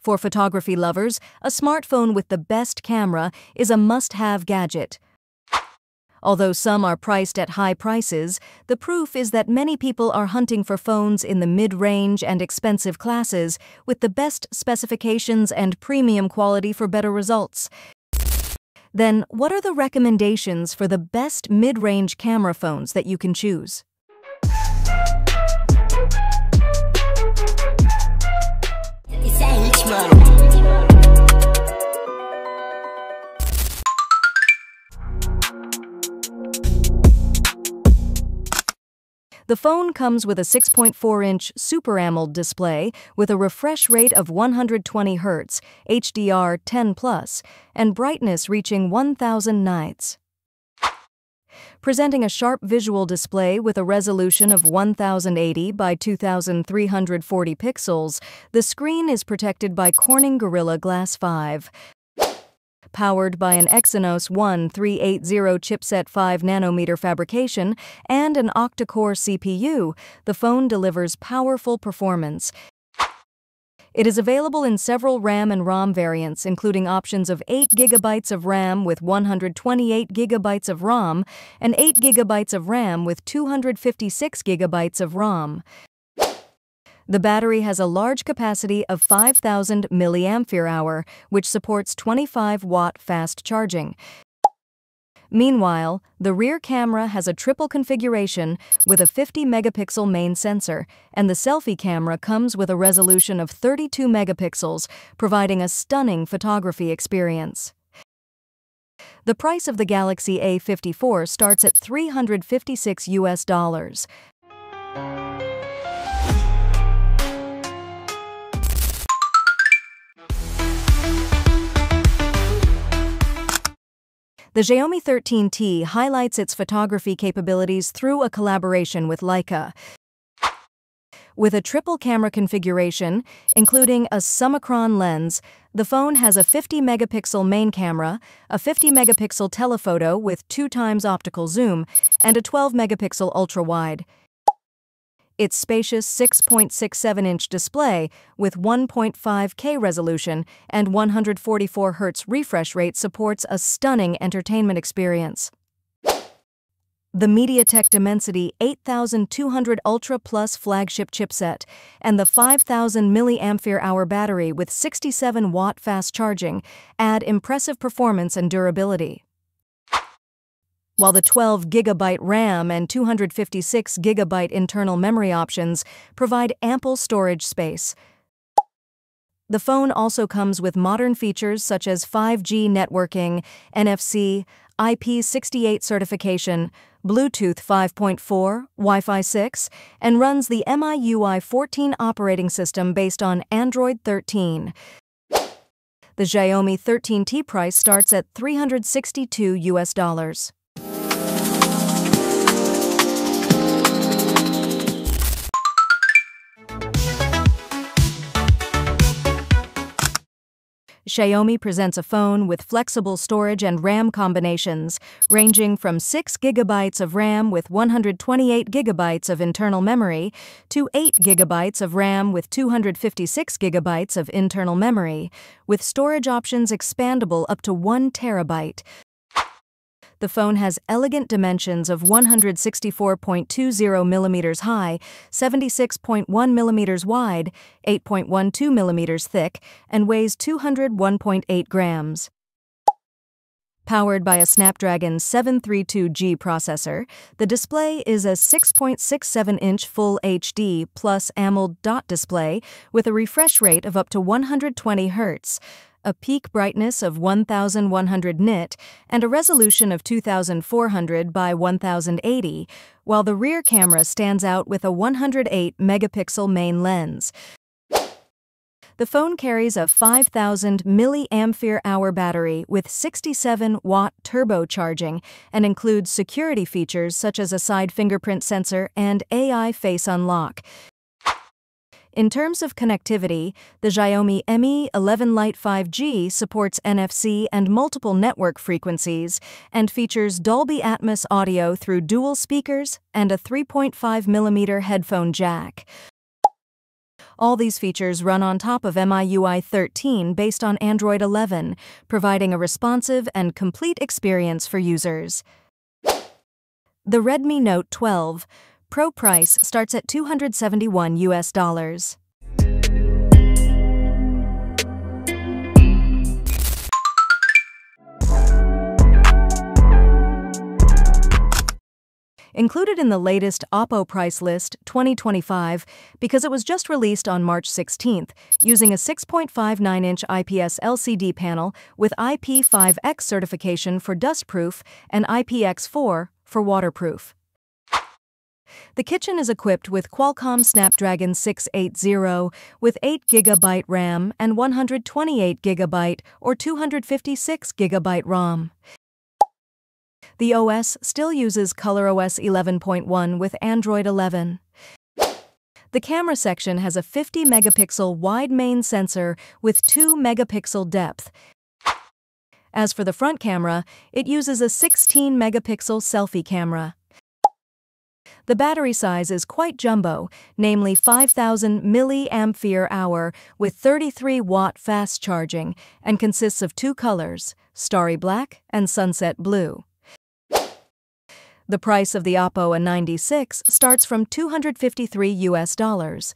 For photography lovers, a smartphone with the best camera is a must-have gadget. Although some are priced at high prices, the proof is that many people are hunting for phones in the mid-range and expensive classes with the best specifications and premium quality for better results. Then, what are the recommendations for the best mid-range camera phones that you can choose? The phone comes with a 6.4-inch Super AMOLED display with a refresh rate of 120 Hz, HDR10+, and brightness reaching 1000 nits. Presenting a sharp visual display with a resolution of 1080 by 2340 pixels, the screen is protected by Corning Gorilla Glass 5. Powered by an Exynos 1380 chipset 5nm fabrication and an octa-core CPU, the phone delivers powerful performance. It is available in several RAM and ROM variants, including options of 8 GB of RAM with 128 GB of ROM and 8 GB of RAM with 256 GB of ROM. The battery has a large capacity of 5000 mAh, which supports 25-watt fast charging. Meanwhile, the rear camera has a triple configuration with a 50-megapixel main sensor, and the selfie camera comes with a resolution of 32 megapixels, providing a stunning photography experience. The price of the Galaxy A54 starts at $356. The Xiaomi 13T highlights its photography capabilities through a collaboration with Leica. With a triple camera configuration, including a Summicron lens, the phone has a 50-megapixel main camera, a 50-megapixel telephoto with 2x optical zoom, and a 12-megapixel ultra-wide. Its spacious 6.67-inch display with 1.5K resolution and 144 Hz refresh rate supports a stunning entertainment experience. The MediaTek Dimensity 8200 Ultra Plus flagship chipset and the 5000 mAh battery with 67-watt fast charging add impressive performance and durability. While the 12 GB RAM and 256 GB internal memory options provide ample storage space. The phone also comes with modern features such as 5G networking, NFC, IP68 certification, Bluetooth 5.4, Wi-Fi 6, and runs the MIUI 14 operating system based on Android 13. The Xiaomi 13T price starts at $362. Xiaomi presents a phone with flexible storage and RAM combinations, ranging from 6 GB of RAM with 128 GB of internal memory to 8 GB of RAM with 256 GB of internal memory, with storage options expandable up to 1 TB. The phone has elegant dimensions of 164.20 mm high, 76.1 mm wide, 8.12 mm thick, and weighs 201.8 grams. Powered by a Snapdragon 732G processor, the display is a 6.67-inch Full HD plus AMOLED dot display with a refresh rate of up to 120 Hz, a peak brightness of 1100 nit, and a resolution of 2400 by 1080, while the rear camera stands out with a 108-megapixel main lens. The phone carries a 5000 mAh battery with 67-watt turbocharging and includes security features such as a side fingerprint sensor and AI face unlock. In terms of connectivity, the Xiaomi Mi 11 Lite 5G supports NFC and multiple network frequencies and features Dolby Atmos audio through dual speakers and a 3.5mm headphone jack. All these features run on top of MIUI 13 based on Android 11, providing a responsive and complete experience for users. The Redmi Note 12 Pro price starts at $271. Included in the latest Oppo price list 2025 because it was just released on March 16th using a 6.59-inch IPS LCD panel with IP5X certification for dustproof and IPX4 for waterproof. The kitchen is equipped with Qualcomm Snapdragon 680 with 8GB RAM and 128GB or 256GB ROM. The OS still uses ColorOS 11.1 with Android 11. The camera section has a 50-megapixel wide main sensor with 2-megapixel depth. As for the front camera, it uses a 16-megapixel selfie camera. The battery size is quite jumbo, namely 5,000 mAh with 33-watt fast charging, and consists of two colors, Starry Black and Sunset Blue. The price of the Oppo A96 starts from $253.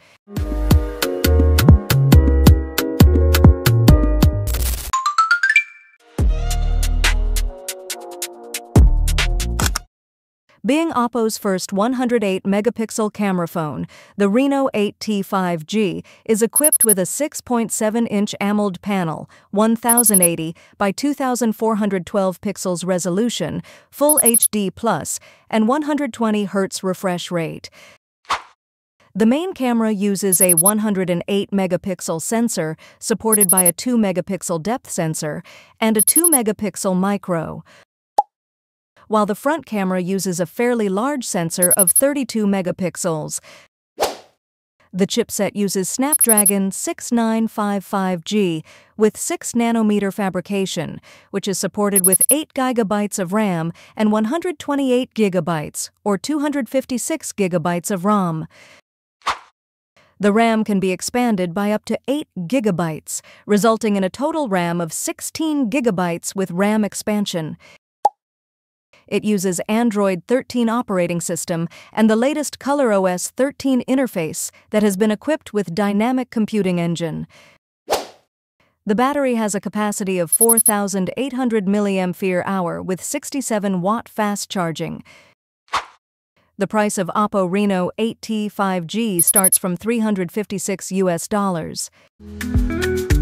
Being Oppo's first 108-megapixel camera phone, the Reno 8T 5G is equipped with a 6.7-inch AMOLED panel, 1080 by 2412 pixels resolution, Full HD+, and 120 Hz refresh rate. The main camera uses a 108-megapixel sensor supported by a 2-megapixel depth sensor and a 2-megapixel micro, while the front camera uses a fairly large sensor of 32 megapixels. The chipset uses Snapdragon 6955G with 6nm fabrication, which is supported with 8GB of RAM and 128GB or 256GB of ROM. The RAM can be expanded by up to 8GB, resulting in a total RAM of 16GB with RAM expansion. It uses Android 13 operating system and the latest ColorOS 13 interface that has been equipped with dynamic computing engine. The battery has a capacity of 4,800 mAh with 67-watt fast charging. The price of Oppo Reno 8T 5G starts from $356.